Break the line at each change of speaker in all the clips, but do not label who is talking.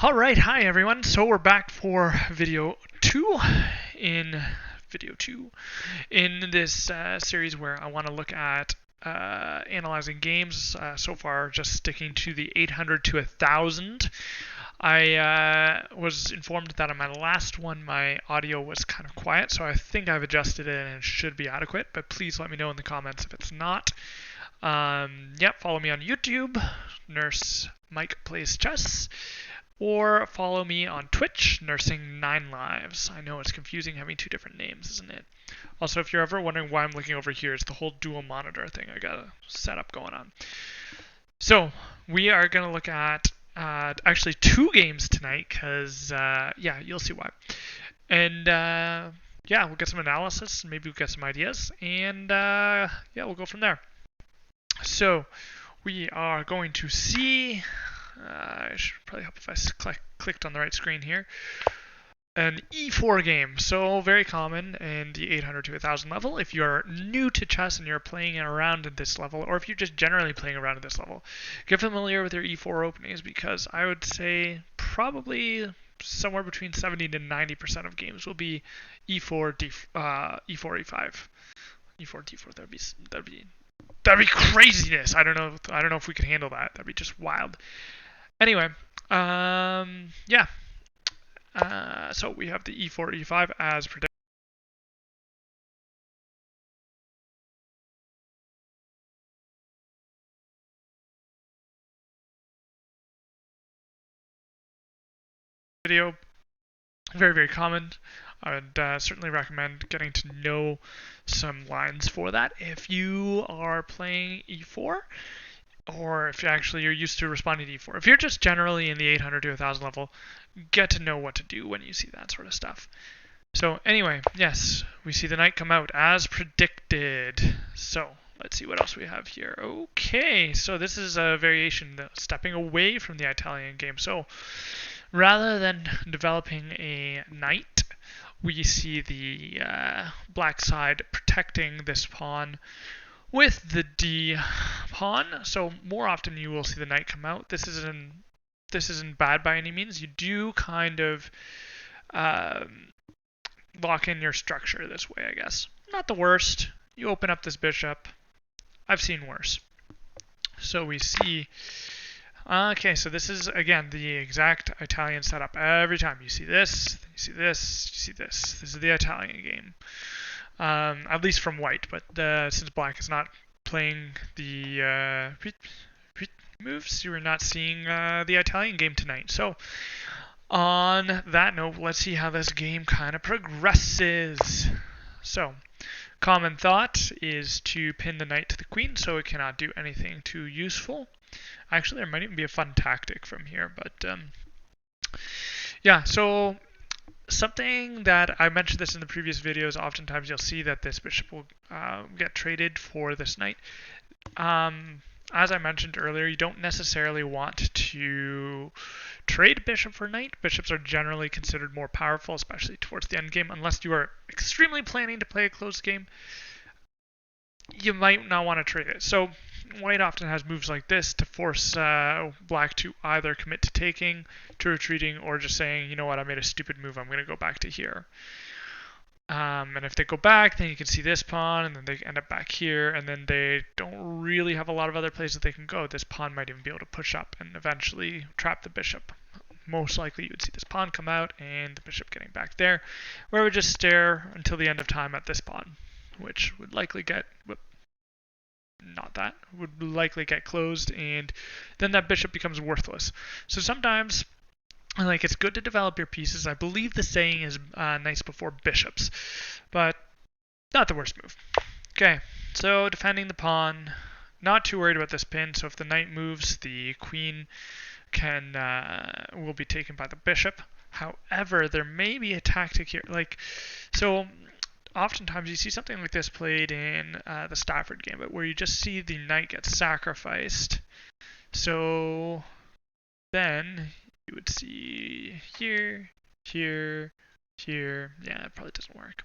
Alright, hi everyone. So we're back for in video 2 in this series where I want to look at analyzing games. So far, just sticking to the 800 to 1000. I was informed that on my last one my audio was kind of quiet, so I think I've adjusted it and it should be adequate, but please let me know in the comments if it's not. Follow me on YouTube, Nurse Mike Plays Chess, or follow me on Twitch, Nursing9Lives. I know it's confusing having two different names, isn't it? Also, if you're ever wondering why I'm looking over here, it's the whole dual monitor thing I got a setup going on. So, we are going to look at actually two games tonight, because, you'll see why. And, we'll get some analysis, maybe we'll get some ideas, and, we'll go from there. So, we are going to see... I should probably help if I clicked on the right screen here. An E4 game, so very common in the 800 to 1000 level. If you're new to chess and you're playing around at this level, or if you're just generally playing around at this level, get familiar with your E4 openings, because I would say probably somewhere between 70 to 90% of games will be E4, E4, E5, E4, D4. That'd be craziness. I don't know if we could handle that. That'd be just wild. Anyway, so we have the E4, E5 as predicted. Video, very, very common. I would certainly recommend getting to know some lines for that if you are playing E4, or if you're used to responding to E4. If you're just generally in the 800 to 1000 level, get to know what to do when you see that sort of stuff. So anyway, yes, we see the knight come out as predicted. So let's see what else we have here. Okay, so this is a variation, stepping away from the Italian game. So rather than developing a knight, we see the black side protecting this pawn with the D pawn. So more often you will see the knight come out. This isn't bad by any means. You do kind of lock in your structure this way, I guess. Not the worst. You open up this bishop. I've seen worse. So we see... Okay, so this is, again, the exact Italian setup. Every time you see this, you see this, you see this. This is the Italian game. At least from white, but since black is not playing the moves, you are not seeing the Italian game tonight. So, on that note, let's see how this game kind of progresses. So, common thought is to pin the knight to the queen so it cannot do anything too useful. Actually, there might even be a fun tactic from here, but so something that I mentioned this in the previous videos, oftentimes you'll see that this bishop will get traded for this knight. As I mentioned earlier, you don't necessarily want to trade bishop for knight. Bishops are generally considered more powerful, especially towards the end game, unless you are extremely planning to play a close game. You might not want to trade it. So white often has moves like this to force black to either commit to taking, to retreating, or just saying, you know what, I made a stupid move, I'm going to go back to here. And if they go back, then you can see this pawn, and then they end up back here, and then they don't really have a lot of other places they can go. This pawn might even be able to push up and eventually trap the bishop. Most likely you would see this pawn come out and the bishop getting back there, where it would just stare until the end of time at this pawn, which would likely get... would likely get closed, and then that bishop becomes worthless. So sometimes, it's good to develop your pieces. I believe the saying is knights before bishops, but not the worst move. Okay, so defending the pawn, not too worried about this pin. So if the knight moves, the queen will be taken by the bishop. However, there may be a tactic here, oftentimes you see something like this played in the Stafford Gambit, where you just see the knight get sacrificed. So then you would see here, here, here. Yeah, it probably doesn't work.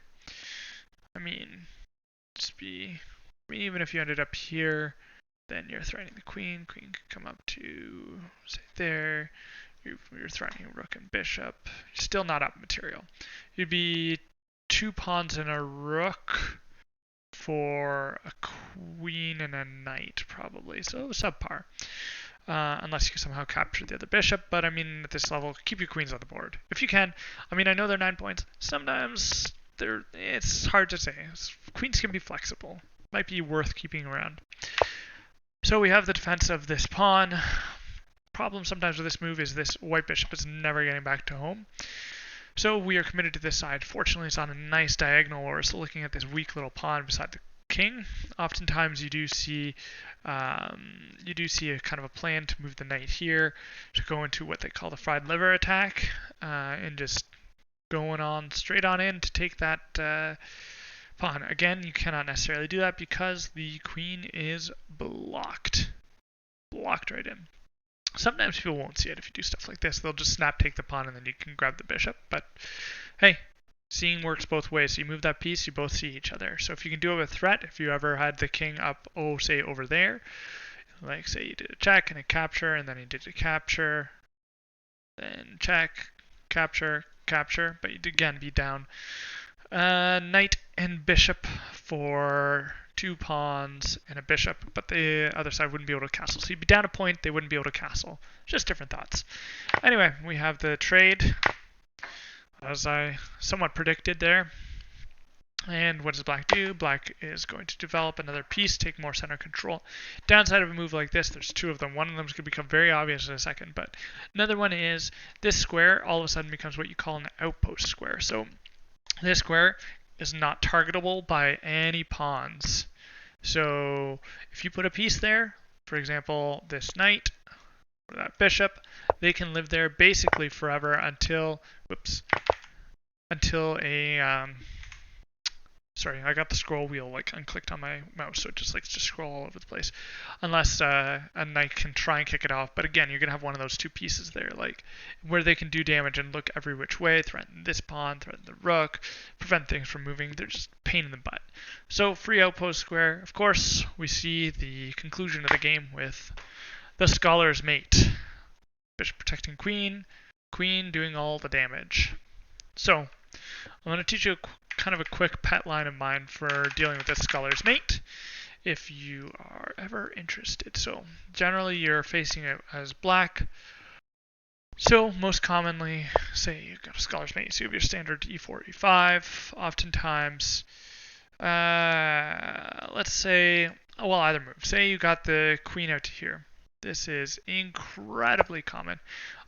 Even if you ended up here, then you're threatening the queen. Queen could come up to, say, there. you're threatening rook and bishop. You're still not up material. You'd be 2 pawns and a rook for a queen and a knight, probably. So subpar. Unless you somehow capture the other bishop. But I mean, at this level, keep your queens on the board if you can. I mean, I know they're 9 points. Sometimes it's hard to say. Queens can be flexible. Might be worth keeping around. So we have the defense of this pawn. Problem sometimes with this move is this white bishop is never getting back to home. So we are committed to this side. Fortunately, it's on a nice diagonal where we're still looking at this weak little pawn beside the king. Oftentimes you do see a kind of a plan to move the knight here to go into what they call the fried liver attack, and just going on straight on in to take that pawn. Again, you cannot necessarily do that because the queen is blocked right in. Sometimes people won't see it if you do stuff like this. They'll just snap take the pawn and then you can grab the bishop. But hey, seeing works both ways. So you move that piece, you both see each other. So if you can do it with threat, if you ever had the king up, say over there, like say you did a check and a capture, and then you did a capture, then check, capture, capture, but you'd again be down knight and bishop for 2 pawns and a bishop, but the other side wouldn't be able to castle. So you'd be down a point, they wouldn't be able to castle. Just different thoughts. Anyway, we have the trade, as I somewhat predicted there. And what does black do? Black is going to develop another piece, take more center control. Downside of a move like this, there's 2 of them. One of them is going to become very obvious in a second, but another one is this square all of a sudden becomes what you call an outpost square. So this square is not targetable by any pawns. So if you put a piece there, for example, this knight or that bishop, they can live there basically forever until a sorry, I got the scroll wheel like unclicked on my mouse, so it just likes to scroll all over the place. Unless a knight can try and kick it off. But again, you're going to have one of those 2 pieces there, like where they can do damage and look every which way, threaten this pawn, threaten the rook, prevent things from moving. They're just pain in the butt. So free outpost square. Of course, we see the conclusion of the game with the scholar's mate. Bishop protecting queen, queen doing all the damage. So I'm going to teach you kind of a quick pet line of mine for dealing with this scholar's mate if you are ever interested. So generally you're facing it as black. So most commonly, say you've got a scholar's mate, so you have your standard e4, e5. Oftentimes, let's say, well, either move. Say you got the queen out to here. This is incredibly common.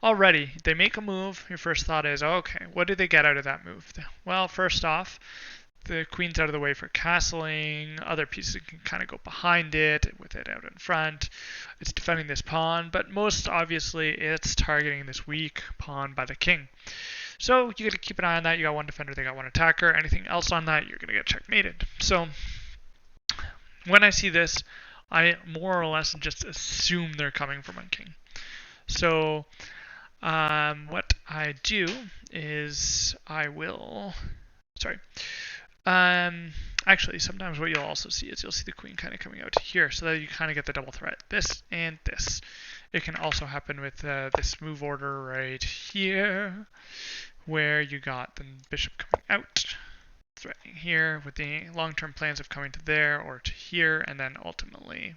Already, they make a move. Your first thought is, okay, what do they get out of that move? Well, first off, the queen's out of the way for castling. Other pieces can kind of go behind it with it out in front. It's defending this pawn, but most obviously it's targeting this weak pawn by the king. So you got to keep an eye on that. You got one defender, they got one attacker. Anything else on that, you're going to get checkmated. So when I see this, I more or less just assume they're coming from a king. So what I do is actually sometimes what you'll also see is you'll see the queen kind of coming out here, so that you kind of get the double threat, this and this. It can also happen with this move order right here, where you got the bishop coming out, threatening here with the long-term plans of coming to there or to here, and then ultimately,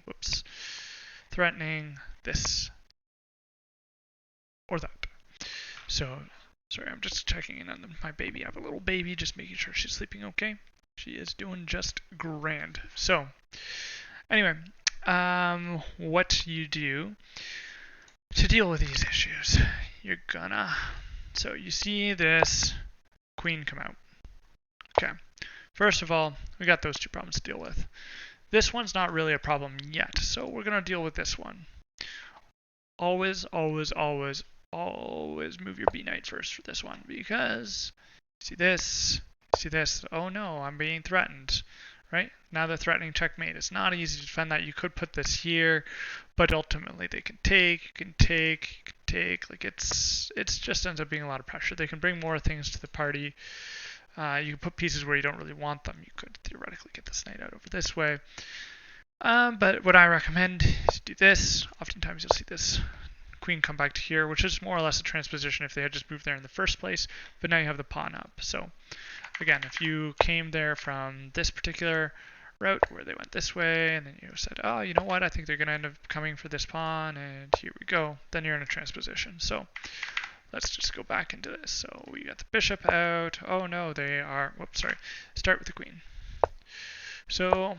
threatening this or that. So, sorry, I'm just checking in on my baby. I have a little baby, just making sure she's sleeping okay. She is doing just grand. So, anyway, what you do to deal with these issues, so you see this queen come out. Okay, first of all, we got those 2 problems to deal with. This one's not really a problem yet, so we're going to deal with this one. Always, always, always, always move your b knight first for this one, because see this, oh no, I'm being threatened, right? Now they're threatening checkmate. It's not easy to defend that. You could put this here, but ultimately they can take, like it's just ends up being a lot of pressure. They can bring more things to the party. You can put pieces where you don't really want them. You could theoretically get this knight out over this way. But what I recommend is do this. Oftentimes you'll see this queen come back to here, which is more or less a transposition if they had just moved there in the first place, but now you have the pawn up. So again, if you came there from this particular route where they went this way, and then you said, oh, you know what, I think they're going to end up coming for this pawn, and here we go, then you're in a transposition. So let's just go back into this. So we got the bishop out. Oh no, they are, whoops, sorry. Start with the queen. So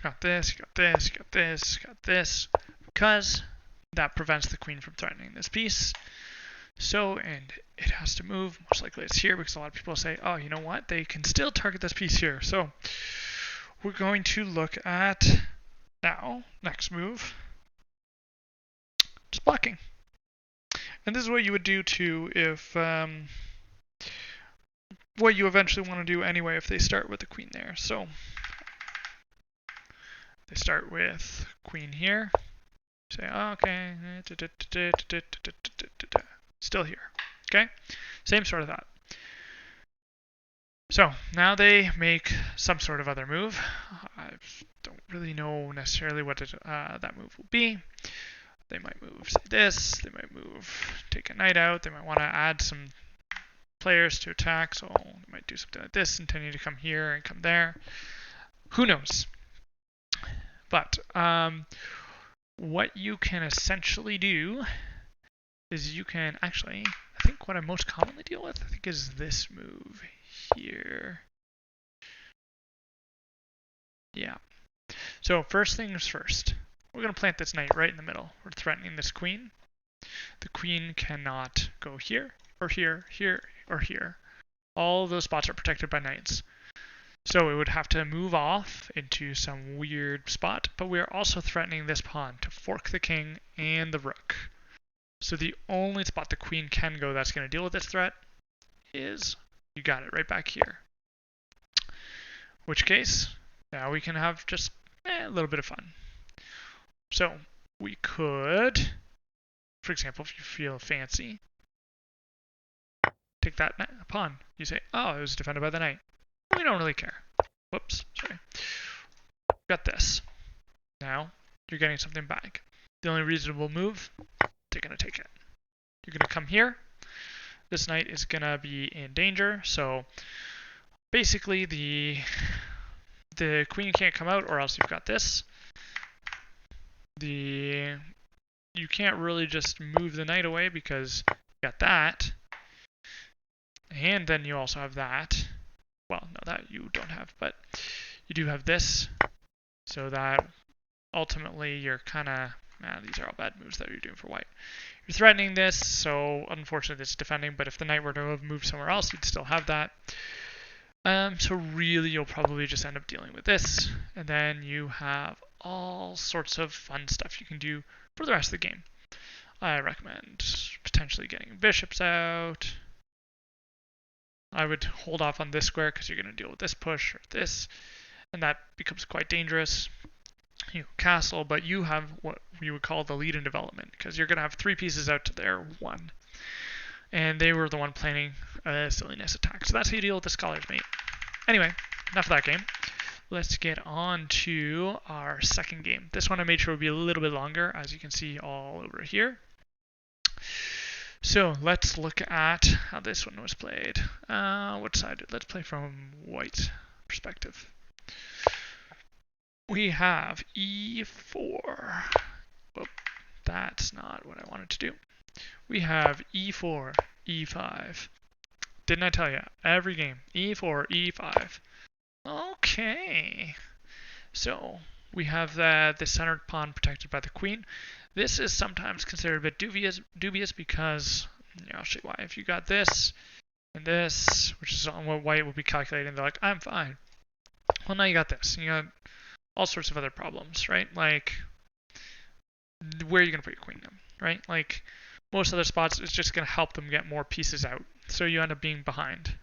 got this, got this, got this, got this, because that prevents the queen from threatening this piece. So, and it has to move. Most likely it's here because a lot of people say, oh, you know what? They can still target this piece here. So we're going to look at now, next move, just blocking. And this is what you would do too if, what you eventually want to do anyway if they start with the queen there. So they start with queen here. Say, oh, okay, still here. Okay, same sort of that. So now they make some sort of other move. I don't really know necessarily what that move will be. They might move, say this. They might move, take a knight out. They might want to add some players to attack. So they might do something like this, intending to come here and come there. Who knows? But what you can essentially do is you can actually, I think what I most commonly deal with, I think is this move here. Yeah. So first things first, we're going to plant this knight right in the middle. We're threatening this queen. The queen cannot go here, or here, here, or here. All of those spots are protected by knights. So it would have to move off into some weird spot, but we are also threatening this pawn to fork the king and the rook. So the only spot the queen can go that's going to deal with this threat is, you got it, right back here. Which case, now we can have just a little bit of fun. So we could, for example, if you feel fancy, take that pawn. You say, oh, it was defended by the knight. We don't really care. Whoops, sorry. Got this. Now you're getting something back. The only reasonable move, they're going to take it. You're going to come here. This knight is going to be in danger. So basically the queen can't come out, or else you've got this. You can't really just move the knight away because you got that. And then you also have that. Well, no, that you don't have, but you do have this. So that ultimately you're kind of, these are all bad moves that you're doing for white. You're threatening this, so unfortunately it's defending, but if the knight were to have moved somewhere else, you'd still have that. So really you'll probably just end up dealing with this, and then you have all sorts of fun stuff you can do for the rest of the game. I recommend potentially getting bishops out. I would hold off on this square because you're going to deal with this push or this, and that becomes quite dangerous. You castle, but you have what we would call the lead in development because you're going to have 3 pieces out to their 1. And they were the one planning a silliness attack. So that's how you deal with the Scholar's Mate. Anyway, enough of that game. Let's get on to our second game. This one I made sure would be a little bit longer, as you can see all over here. So let's look at how this one was played. What side? Let's play from white perspective. We have e4. Whoop, that's not what I wanted to do. We have e4, e5. Didn't I tell you? Every game, e4, e5. Okay. So we have the centered pawn protected by the queen. This is sometimes considered a bit dubious because, I'll show you why. If you got this and this, which is on what white will be calculating, they're like, I'm fine. Well, now you got this. You got all sorts of other problems, right? Like, where are you going to put your queen then, right? Like, most other spots, it's just going to help them get more pieces out. So you end up being behind.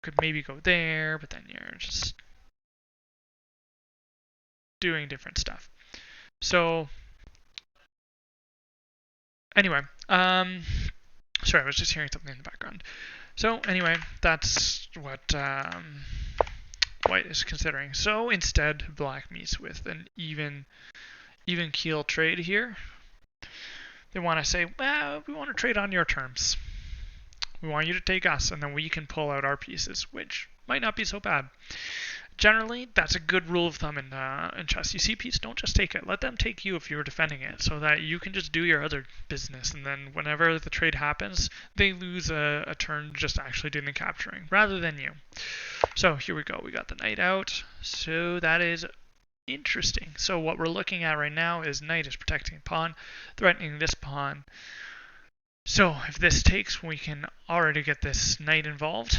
Could maybe go there, but then you're just doing different stuff. So anyway, sorry, I was just hearing something in the background. So anyway, that's what white is considering. So instead, black meets with an even keel trade here. They want to say, well, we want to trade on your terms. We want you to take us, and then we can pull out our pieces, which might not be so bad. Generally, that's a good rule of thumb in chess. You see a piece, don't just take it. Let them take you if you're defending it, so that you can just do your other business. And then whenever the trade happens, they lose a turn just actually doing the capturing, rather than you. So here we go. We got the knight out. So that is interesting. So what we're looking at right now is knight is protecting a pawn, threatening this pawn. So if this takes, we can already get this knight involved.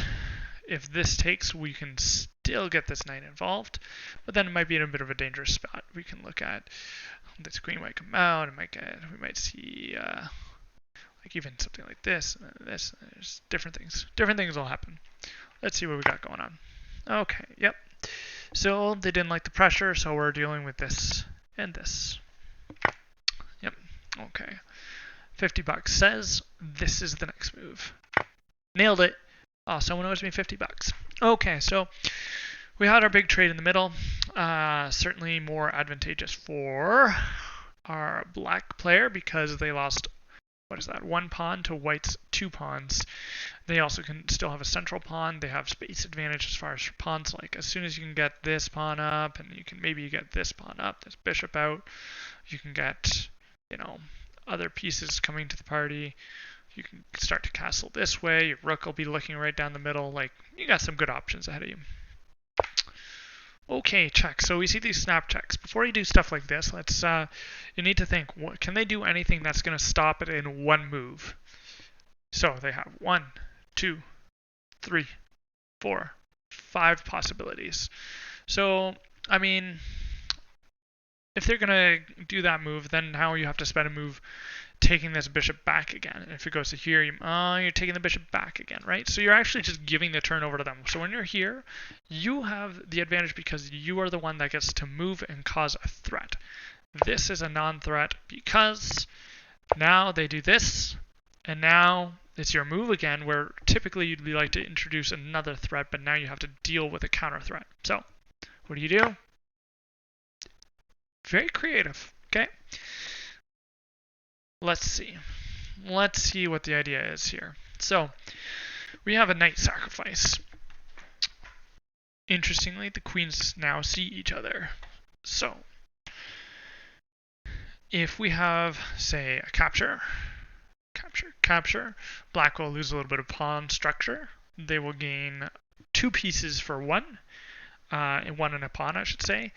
If this takes, we can still get this knight involved, but then it might be in a bit of a dangerous spot. We can look at this queen might come out, and we might see like even something like this, and this. There's different things. Different things will happen. Let's see what we got going on. Okay, yep. So they didn't like the pressure, so we're dealing with this and this. Yep. Okay. $50 says this is the next move. Nailed it. Oh, someone owes me $50. Okay, so we had our big trade in the middle. Certainly more advantageous for our black player because they lost, what is that, 1 pawn to white's 2 pawns. They also can still have a central pawn. They have space advantage as far as pawns. Like as soon as you can get this pawn up, and you can maybe get this pawn up, this bishop out, you can get, you know, other pieces coming to the party. You can start to castle this way. Your rook will be looking right down the middle. Like, you got some good options ahead of you. Okay, check. So we see these snap checks. Before you do stuff like this, you need to think, can they do anything that's going to stop it in one move? So they have 1, 2, 3, 4, 5 possibilities. So, I mean, if they're going to do that move, then now you have to spend a move taking this bishop back again. And if it goes to here, you're taking the bishop back again, right? So you're actually just giving the turn over to them. So when you're here, you have the advantage because you are the one that gets to move and cause a threat. This is a non-threat because now they do this, and now it's your move again, where typically you'd like to introduce another threat, but now you have to deal with a counter threat. So what do? Very creative, okay? Let's see. Let's see what the idea is here. So we have a knight sacrifice. Interestingly, the queens now see each other. So if we have, say, a capture, black will lose a little bit of pawn structure. They will gain 2 pieces for 1, and 1 and a pawn, I should say,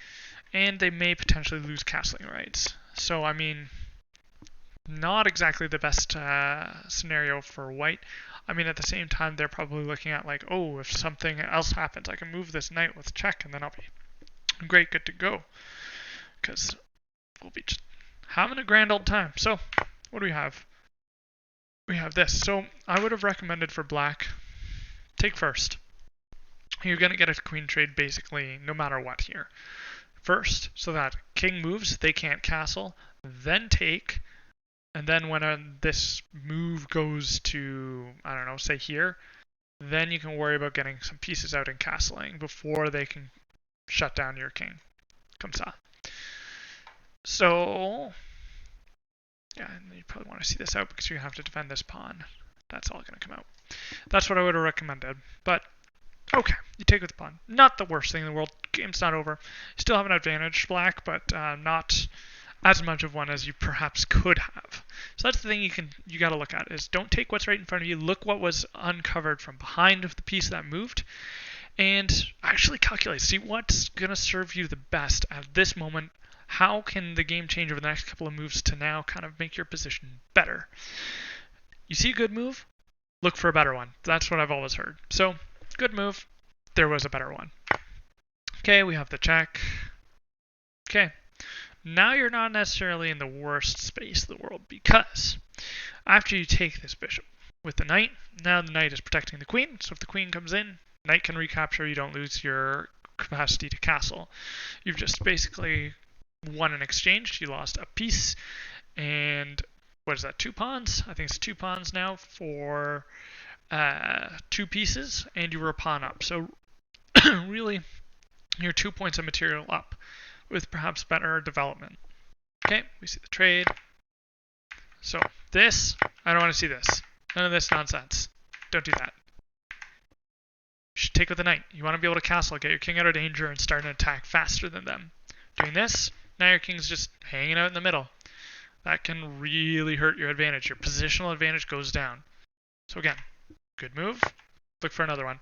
and they may potentially lose castling rights. So, I mean, not exactly the best scenario for white. I mean, at the same time, they're probably looking at like, oh, if something else happens, I can move this knight with check, and then I'll be great, good to go. Because we'll be just having a grand old time. So, what do we have? We have this. So, I would have recommended for black, take first. You're going to get a queen trade basically no matter what here. First, so that king moves, they can't castle, then take. And then when this move goes to, I don't know, say here, then you can worry about getting some pieces out and castling before they can shut down your king. Comme ça. So, yeah, and you probably want to see this out because you have to defend this pawn. That's all going to come out. That's what I would have recommended. But, okay, you take with the pawn. Not the worst thing in the world. Game's not over. Still have an advantage, black, but not as much of one as you perhaps could have. So that's the thing you got to look at is don't take what's right in front of you. Look what was uncovered from behind of the piece that moved, and actually calculate. See what's going to serve you the best at this moment. How can the game change over the next couple of moves to now kind of make your position better? You see a good move? Look for a better one. That's what I've always heard. So, good move. There was a better one. Okay, we have the check. Okay. Now you're not necessarily in the worst space in the world because after you take this bishop with the knight, now the knight is protecting the queen. So if the queen comes in, knight can recapture. You don't lose your capacity to castle. You've just basically won an exchange. You lost a piece. And what is that, 2 pawns? I think it's 2 pawns now for 2 pieces. And you were a pawn up. So really, you're 2 points of material up, with perhaps better development. Okay, we see the trade. So this, I don't want to see this. None of this nonsense. Don't do that. You should take with the knight. You want to be able to castle, get your king out of danger, and start an attack faster than them. Doing this, now your king's just hanging out in the middle. That can really hurt your advantage. Your positional advantage goes down. So again, good move. Look for another one.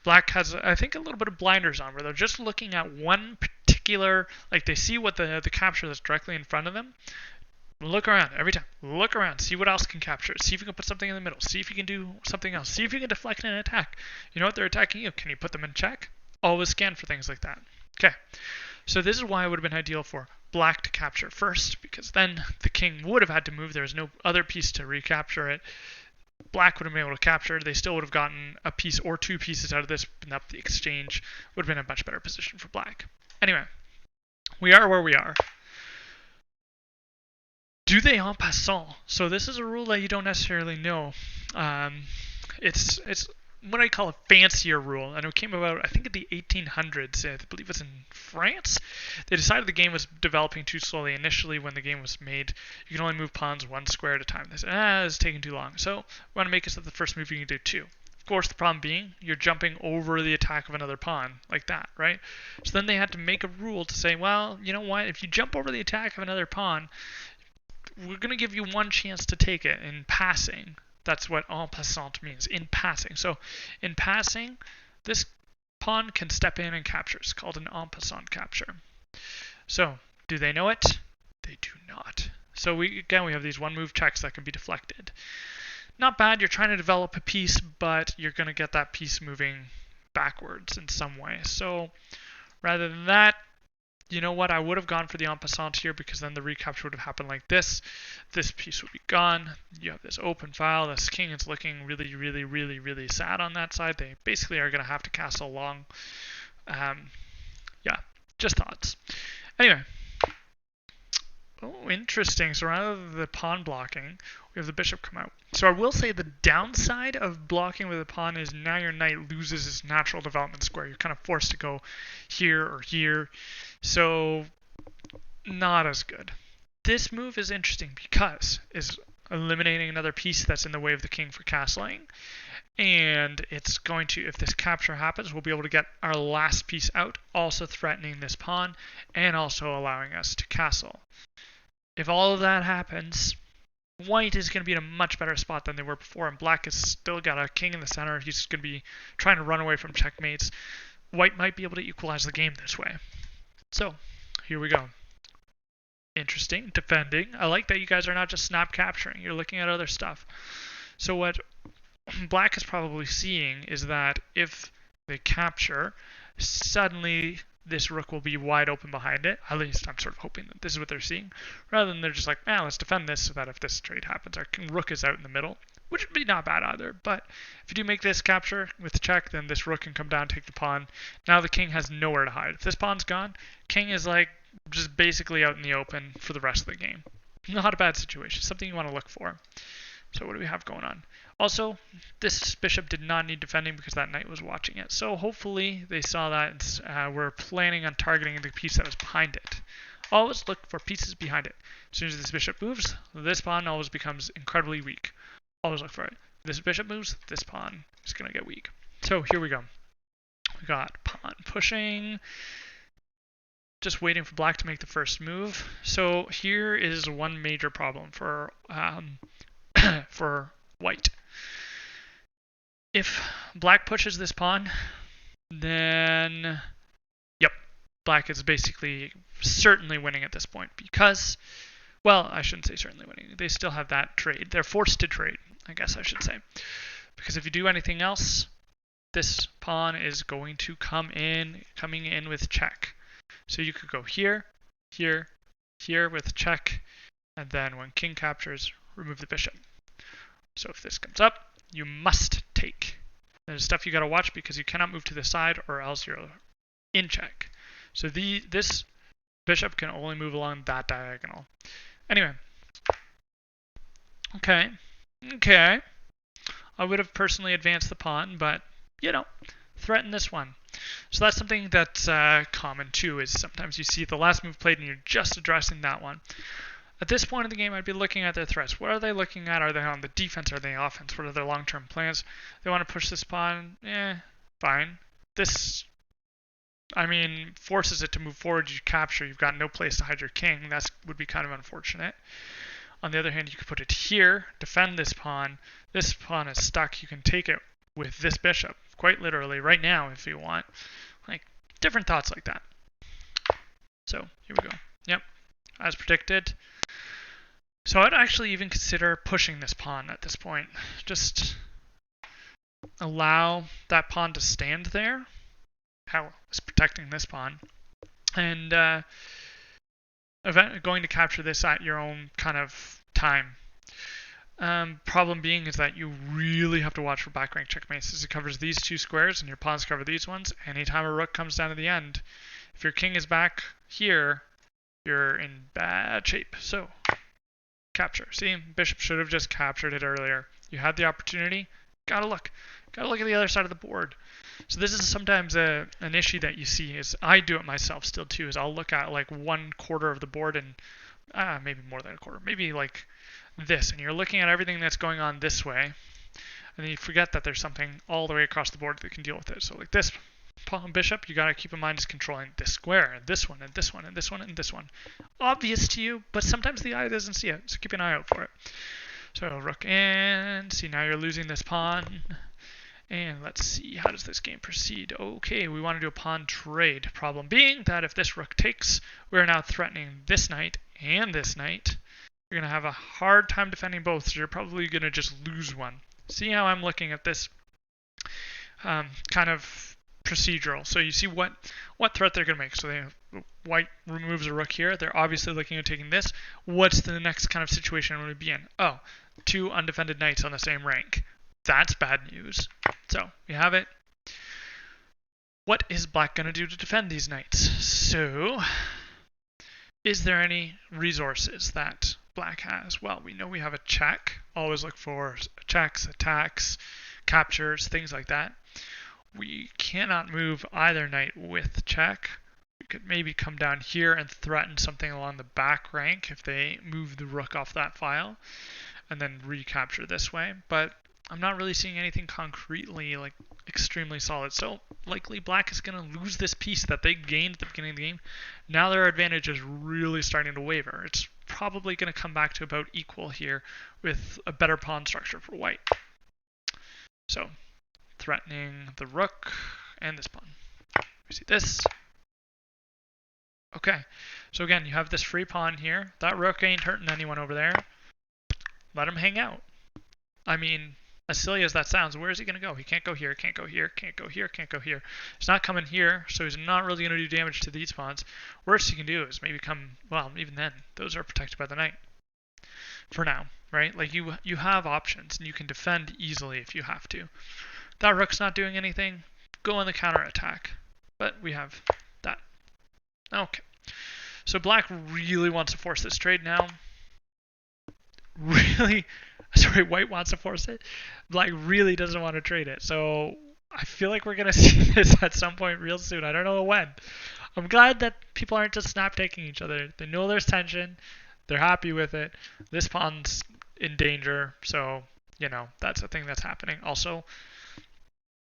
Black has, I think, a little bit of blinders on where they're just looking at one particular, like they see what the capture that's directly in front of them. Look around every time. Look around. See what else can capture it. See if you can put something in the middle. See if you can do something else. See if you can deflect an attack. You know what? They're attacking you. Can you put them in check? Always scan for things like that. Okay. So this is why it would have been ideal for black to capture first, because then the king would have had to move. There's no other piece to recapture it. Black would have been able to capture. They still would have gotten a piece or two pieces out of this, and up the exchange would have been a much better position for black. Anyway, we are where we are. Do they en passant? So this is a rule that you don't necessarily know. It's what I call a fancier rule, and it came about, I think, in the 1800s. I believe it's in France. They decided the game was developing too slowly. Initially, when the game was made, you can only move pawns one square at a time. They said, it's taking too long. So we want to make it so that the first move you can do two. Of course, the problem being, you're jumping over the attack of another pawn, like that, right? So then they had to make a rule to say, well, you know what? If you jump over the attack of another pawn, we're going to give you one chance to take it in passing. That's what en passant means, in passing. So in passing, this pawn can step in and capture. It's called an en passant capture. So do they know it? They do not. So we have these one move checks that can be deflected. Not bad. You're trying to develop a piece, but you're going to get that piece moving backwards in some way. So rather than that, you know what? I would have gone for the en passant here, because then the recapture would have happened like this. This piece would be gone. You have this open file. This king is looking really, really, really, really sad on that side. They basically are going to have to castle long. Yeah, just thoughts. Anyway. Oh, interesting. So rather than the pawn blocking, we have the bishop come out. So I will say the downside of blocking with a pawn is now your knight loses its natural development square. You're kind of forced to go here or here. So not as good. This move is interesting because it's eliminating another piece that's in the way of the king for castling. And it's going to, if this capture happens, we'll be able to get our last piece out, also threatening this pawn and also allowing us to castle. If all of that happens, white is going to be in a much better spot than they were before, and black has still got a king in the center. He's going to be trying to run away from checkmates. White might be able to equalize the game this way. So, here we go. Interesting. Defending. I like that you guys are not just snap capturing. You're looking at other stuff. So what black is probably seeing is that if they capture, suddenly this rook will be wide open behind it. At least I'm sort of hoping that this is what they're seeing. Rather than they're just like, let's defend this so that if this trade happens, our rook is out in the middle. Which would be not bad either. But if you do make this capture with the check, then this rook can come down, take the pawn. Now the king has nowhere to hide. If this pawn's gone, king is like just basically out in the open for the rest of the game. Not a bad situation. Something you want to look for. So what do we have going on? Also, this bishop did not need defending because that knight was watching it. So hopefully they saw that and we're planning on targeting the piece that was behind it. Always look for pieces behind it. As soon as this bishop moves, this pawn always becomes incredibly weak. Always look for it. If this bishop moves, this pawn is going to get weak. So here we go. We got pawn pushing. Just waiting for black to make the first move. So here is one major problem for for white. If black pushes this pawn, then yep, black is basically certainly winning at this point because, well, I shouldn't say certainly winning. They still have that trade. They're forced to trade, I guess I should say. Because if you do anything else, this pawn is going to coming in with check. So you could go here, here, here with check, and then when king captures, remove the bishop. So if this comes up, you must take. There's stuff you got to watch because you cannot move to the side or else you're in check. So this bishop can only move along that diagonal. Anyway. Okay. I would have personally advanced the pawn, but, threaten this one. So that's something that's common too, is sometimes you see the last move played and you're just addressing that one. At this point in the game, I'd be looking at their threats. What are they looking at? Are they on the defense? Are they offense? What are their long-term plans? They want to push this pawn. Fine. This, I mean, forces it to move forward. You capture. You've got no place to hide your king. That would be kind of unfortunate. On the other hand, you could put it here, defend this pawn. This pawn is stuck. You can take it with this bishop, quite literally, right now if you want. Like, different thoughts like that. So, here we go. Yep, as predicted. So I'd actually even consider pushing this pawn at this point. Just allow that pawn to stand there. How is protecting this pawn. And going to capture this at your own kind of time. Problem being is that you really have to watch for back rank checkmates, as it covers these two squares and your pawns cover these ones. Anytime a rook comes down to the end, if your king is back here, you're in bad shape. So, capture. See, bishop should have just captured it earlier. You had the opportunity. Gotta look at the other side of the board. So this is sometimes an issue that you see. Is I do it myself still too. Is I'll look at like 1/4 of the board and maybe more than a quarter, maybe like this, and you're looking at everything that's going on this way, and then you forget that there's something all the way across the board that can deal with it. So like this pawn bishop, you gotta keep in mind is controlling this square, and this one, and this one, and this one, and this one. Obvious to you, but sometimes the eye doesn't see it, so keep an eye out for it. So rook in, see now you're losing this pawn. And let's see, how does this game proceed? Okay, we want to do a pawn trade. Problem being that if this rook takes, we're now threatening this knight and this knight. You're going to have a hard time defending both, so you're probably going to just lose one. See how I'm looking at this kind of procedural. So you see what threat they're going to make. So white removes a rook here. They're obviously looking at taking this. What's the next kind of situation we're going to be in? Oh, 2 undefended knights on the same rank. That's bad news. So, we have it. What is black going to do to defend these knights? So, is there any resources that black has? Well, we know we have a check. Always look for checks, attacks, captures, things like that. We cannot move either knight with check. We could maybe come down here and threaten something along the back rank if they move the rook off that file, and then recapture this way. But I'm not really seeing anything concretely like extremely solid. So likely black is going to lose this piece that they gained at the beginning of the game. Now their advantage is really starting to waver. It's probably going to come back to about equal here with a better pawn structure for white. So threatening the rook and this pawn. We see this. Okay, so again, you have this free pawn here. That rook ain't hurting anyone over there. Let him hang out. I mean, as silly as that sounds, where is he going to go? He can't go here, can't go here, can't go here, can't go here. He's not coming here, so he's not really going to do damage to these pawns. Worst he can do is maybe come, well, even then, those are protected by the knight. For now, right? Like, you have options, and you can defend easily if you have to. That rook's not doing anything. Go on the counterattack. But we have that. Okay. So black really wants to force this trade now. White wants to force it. Black really doesn't want to trade it. So I feel like we're going to see this at some point real soon. I don't know when. I'm glad that people aren't just snap taking each other. They know there's tension. They're happy with it. This pawn's in danger. So, you know, that's a thing that's happening. Also,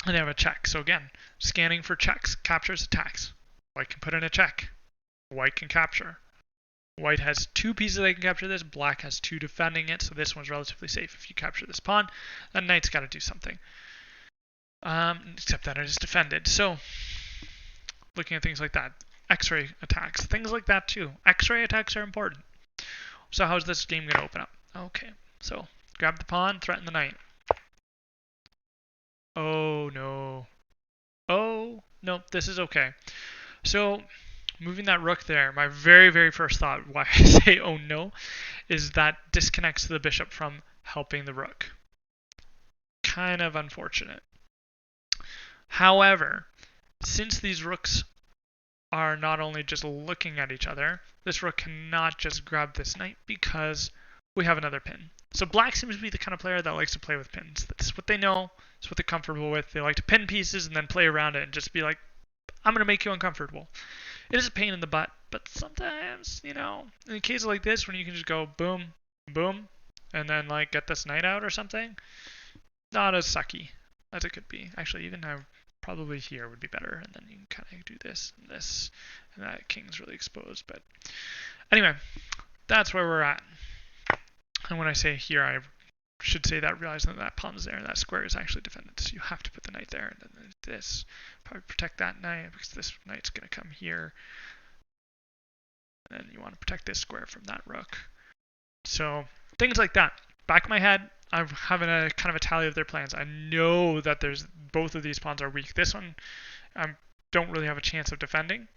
they have a check. So again, scanning for checks, captures, attacks. White can put in a check. White can capture. White has 2 pieces that can capture this. Black has 2 defending it, so this one's relatively safe. If you capture this pawn, then knight's got to do something. Except that it is defended. So, looking at things like that. X-ray attacks. Things like that too. X-ray attacks are important. So how's this game going to open up? Okay, so grab the pawn, threaten the knight. Oh, no. Oh, no, this is okay. So, moving that rook there, my very, very first thought, why I say oh no, is that disconnects the bishop from helping the rook. Kind of unfortunate. However, since these rooks are not only just looking at each other, this rook cannot just grab this knight because we have another pin. So black seems to be the kind of player that likes to play with pins. That's what they know. It's what they're comfortable with. They like to pin pieces and then play around it and just be like, I'm going to make you uncomfortable. It is a pain in the butt, but sometimes, in a case like this, when you can just go boom, boom, and then like get this knight out or something, not as sucky as it could be. Actually, even now, probably here would be better, and then you can kind of do this and this, and that king's really exposed. But anyway, that's where we're at. And when I say here, I should say that realizing that pawn's there and that square is actually defended. So you have to put the knight there, and then this. Probably protect that knight because this knight's going to come here. And then you want to protect this square from that rook. So things like that. Back of my head, I'm having a kind of a tally of their plans. I know that there's both of these pawns are weak. This one, I don't really have a chance of defending.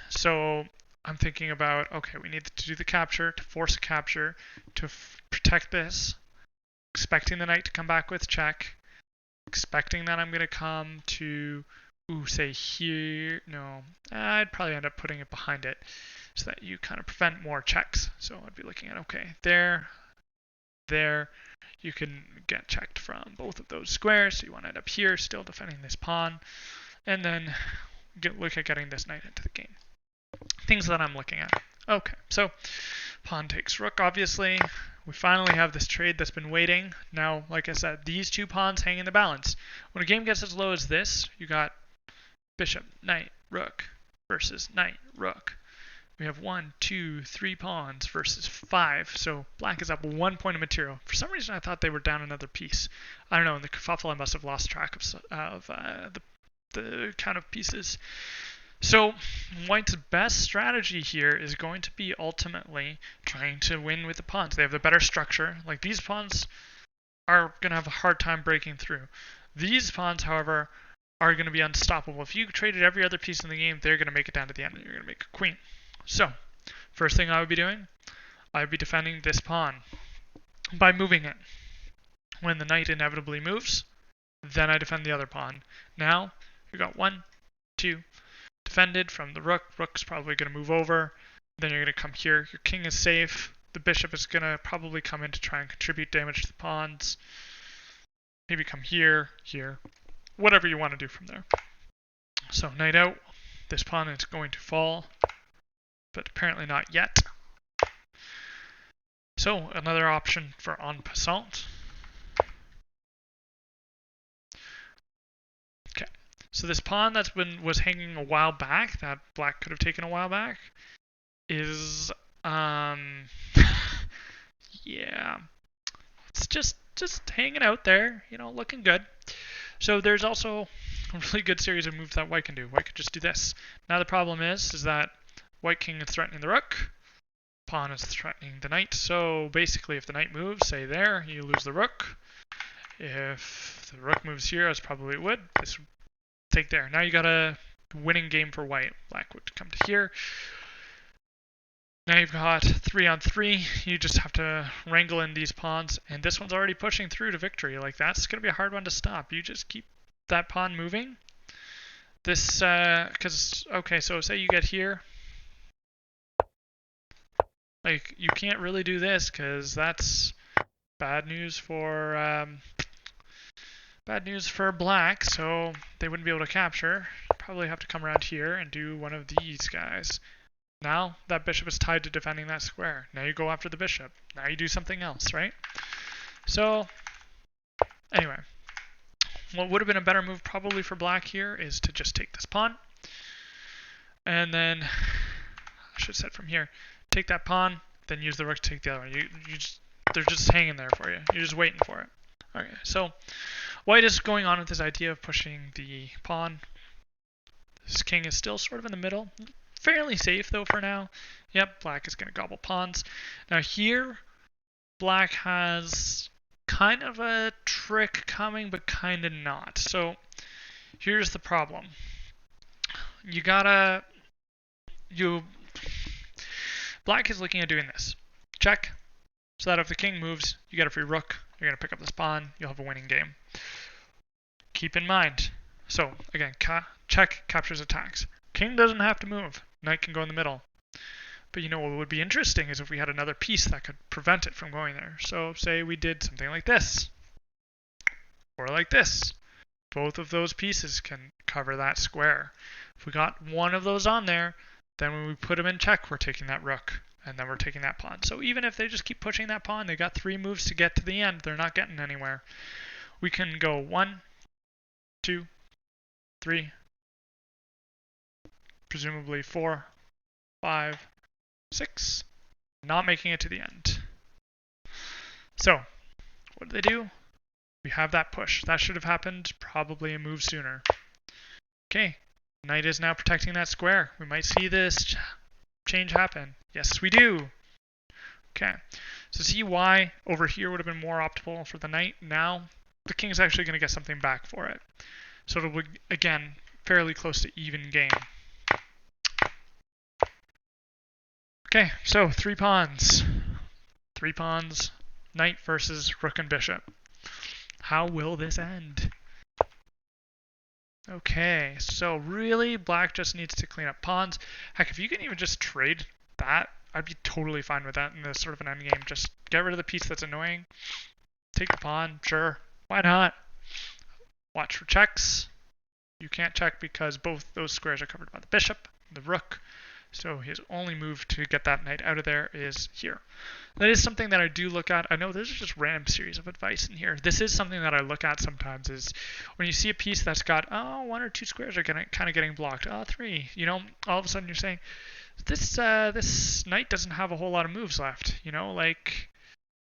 So I'm thinking about, okay, we need to do the capture, to force a capture, to protect this, expecting the knight to come back with check, expecting that I'm going to come to, say here. No, I'd probably end up putting it behind it so that you kind of prevent more checks. So I'd be looking at, okay, there, you can get checked from both of those squares. So you want to end up here, still defending this pawn, and then look at getting this knight into the game. Things that I'm looking at. Okay, so pawn takes rook, obviously. We finally have this trade that's been waiting. Now, like I said, these two pawns hang in the balance. When a game gets as low as this, you got bishop, knight, rook versus knight, rook. We have 1, 2, 3 pawns versus 5. So black is up 1 point of material. For some reason, I thought they were down another piece. I don't know. In the kerfuffle, I must have lost track of the count of pieces. So white's best strategy here is going to be ultimately trying to win with the pawns. They have the better structure. Like these pawns are going to have a hard time breaking through. These pawns, however, are going to be unstoppable. If you traded every other piece in the game, they're going to make it down to the end and you're going to make a queen. So first thing I would be doing, I would be defending this pawn by moving it. When the knight inevitably moves, then I defend the other pawn. Now you got 1, 2, defended from the rook. Rook's probably going to move over. Then you're going to come here. Your king is safe. The bishop is going to probably come in to try and contribute damage to the pawns. Maybe come here, here. Whatever you want to do from there. So knight out. This pawn is going to fall, but apparently not yet. So another option for en passant. Okay. So this pawn was hanging a while back, that black could have taken a while back, is yeah, it's just hanging out there, looking good. So there's also a really good series of moves that white can do. White could just do this. Now the problem is that white king is threatening the rook, pawn is threatening the knight. So basically, if the knight moves, say there, you lose the rook. If the rook moves here, as probably it would, this would take there. Now you got a winning game for white. Black would come to here. Now you've got 3 on 3. You just have to wrangle in these pawns, and this one's already pushing through to victory. Like that's gonna be a hard one to stop. You just keep that pawn moving. This okay, so say you get here. Like you can't really do this because that's bad news for black, so they wouldn't be able to capture. Probably have to come around here and do one of these guys. Now that bishop is tied to defending that square. Now you go after the bishop. Now you do something else, right? So anyway, what would have been a better move probably for black here is to just take this pawn. And then, I should have said from here, take that pawn, then use the rook to take the other one. They're just hanging there for you. You're just waiting for it. Okay, so white is going on with this idea of pushing the pawn. This king is still sort of in the middle. Fairly safe though for now. Yep, black is going to gobble pawns. Now here, black has kind of a trick coming, but kind of not. So here's the problem. Black is looking at doing this. Check. So that if the king moves, you get a free rook. You're going to pick up this pawn. You'll have a winning game. Keep in mind. So again, check captures attacks. King doesn't have to move. Knight can go in the middle. But what would be interesting is if we had another piece that could prevent it from going there. So say we did something like this. Or like this. Both of those pieces can cover that square. If we got one of those on there, then when we put them in check, we're taking that rook, and then we're taking that pawn. So even if they just keep pushing that pawn, they got 3 moves to get to the end. They're not getting anywhere. We can go 1, 2, 3, presumably 4, 5, 6, not making it to the end. So what do? We have that push. That should have happened probably a move sooner. Okay, knight is now protecting that square. We might see this change happen. Yes, we do. Okay, so see why over here would have been more optimal for the knight. Now the king's actually going to get something back for it. So it'll be, again, fairly close to even game. Okay, so 3 pawns. 3 pawns, knight versus rook and bishop. How will this end? Okay, so really, black just needs to clean up pawns. Heck, if you can even just trade that, I'd be totally fine with that in this sort of an endgame. Just get rid of the piece that's annoying. Take the pawn, sure. Why not? Watch for checks. You can't check because both those squares are covered by the bishop, the rook. So his only move to get that knight out of there is here. That is something that I do look at. I know this is just random series of advice in here. This is something that I look at sometimes is when you see a piece that's got, 1 or 2 squares are kind of getting blocked. 3. You know, all of a sudden you're saying, this knight doesn't have a whole lot of moves left. You know, like,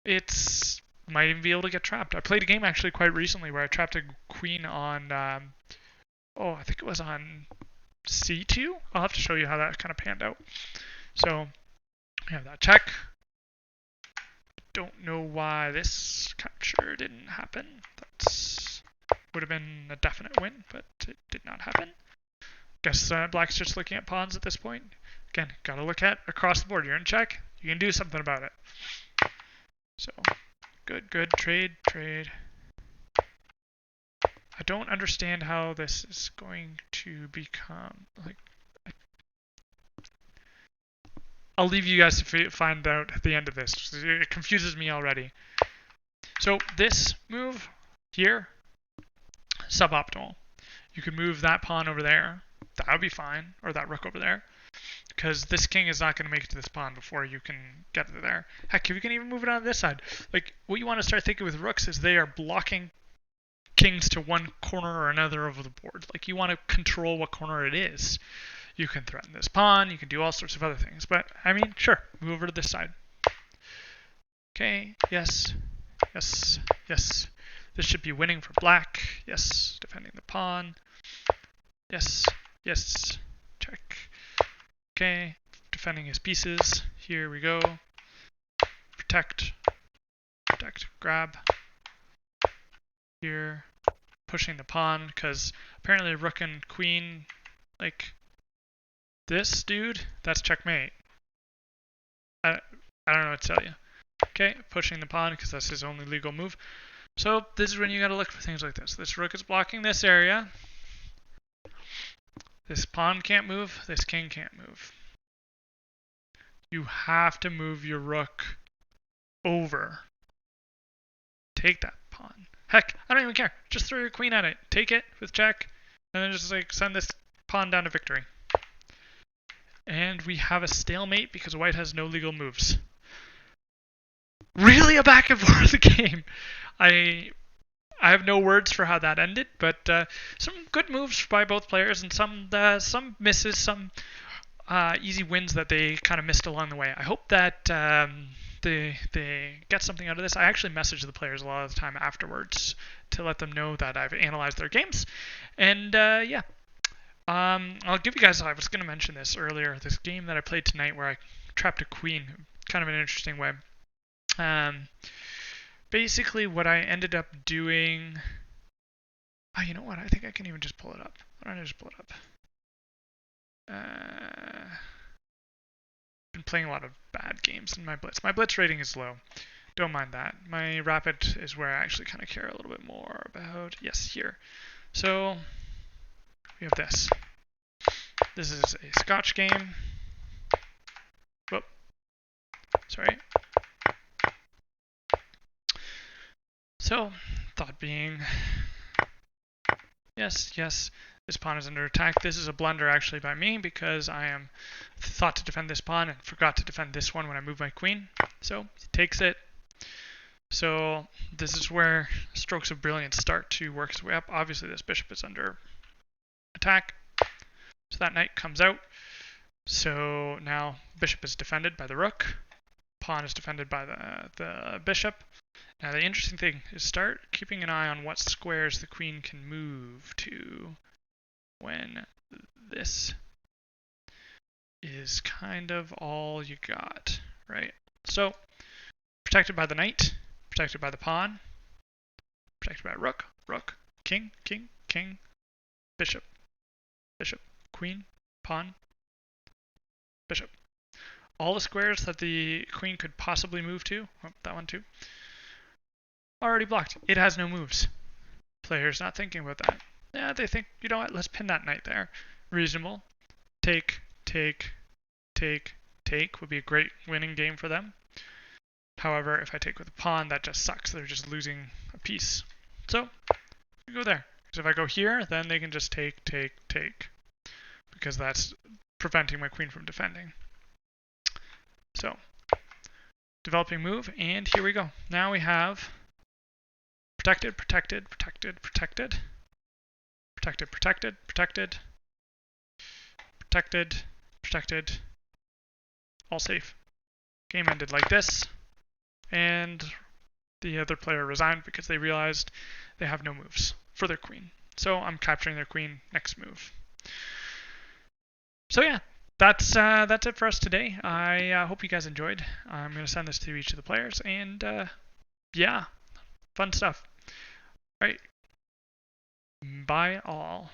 it's might even be able to get trapped. I played a game actually quite recently where I trapped a queen on, I think it was on c2. I'll have to show you how that kind of panned out. So we have that check. Don't know why this capture didn't happen. That would have been a definite win, but it did not happen. Guess black's just looking at pawns at this point. Again, gotta look at across the board. You're in check. You can do something about it. So good, trade. I don't understand how this is going to become, like, I'll leave you guys to find out at the end of this. It confuses me already. So this move here, suboptimal. You could move that pawn over there. That would be fine, or that rook over there, because this king is not going to make it to this pawn before you can get it there. Heck, you can even move it on this side. Like, what you want to start thinking with rooks is they are blocking kings to one corner or another of the board. Like, you want to control what corner it is. You can threaten this pawn, you can do all sorts of other things. But, I mean, sure, move over to this side. Okay, yes. This should be winning for black. Yes, defending the pawn. Yes, check. Okay, defending his pieces. Here we go. Protect, grab. Here, pushing the pawn, because apparently rook and queen, like, this dude, that's checkmate. I don't know what to tell you. Okay, pushing the pawn, because that's his only legal move. So this is when you gotta look for things like this. This rook is blocking this area. This pawn can't move, this king can't move. You have to move your rook over. Take that pawn. Heck, I don't even care. Just throw your queen at it. Take it with check, and then just like send this pawn down to victory. And we have a stalemate because white has no legal moves. Really a back and forth game. I have no words for how that ended, but some good moves by both players and some misses, some easy wins that they kind of missed along the way. I hope that they get something out of this. I actually message the players a lot of the time afterwards to let them know that I've analyzed their games. And yeah, I'll give you guys, I was going to mention this earlier, this game that I played tonight where I trapped a queen, kind of an interesting way. Basically what I ended up doing, you know what, I think I can even just pull it up. Why don't I just pull it up? Been playing a lot of bad games in my blitz. My blitz rating is low. Don't mind that. My rapid is where I actually kind of care a little bit more about. Yes, here. So we have this. This is a Scotch game. Whoop. Sorry. So, thought being, yes, This pawn is under attack. This is a blunder actually by me because I am thought to defend this pawn and forgot to defend this one when I move my queen. So he takes it. So this is where strokes of brilliance start to work its way up. Obviously this bishop is under attack. So that knight comes out. So now bishop is defended by the rook. Pawn is defended by the bishop. Now the interesting thing is start keeping an eye on what squares the queen can move to when this is kind of all you got, right? So protected by the knight, protected by the pawn, protected by rook, rook, king, king, king, bishop, bishop, queen, pawn, bishop. All the squares that the queen could possibly move to, oh, that one too, already blocked. It has no moves. Players not thinking about that. Yeah, they think, you know what, let's pin that knight there. Reasonable. Take, take, take, take would be a great winning game for them. However, if I take with a pawn, that just sucks. They're just losing a piece. So, we go there. Because if I go here, then they can just take, take, take. Because that's preventing my queen from defending. So, developing move, and here we go. Now we have protected, protected, protected, protected, protected, protected, protected, protected, protected, all safe. Game ended like this, and the other player resigned because they realized they have no moves for their queen. So I'm capturing their queen next move. So yeah, that's it for us today. I hope you guys enjoyed. I'm going to send this to each of the players, and yeah, fun stuff. All right, bye all.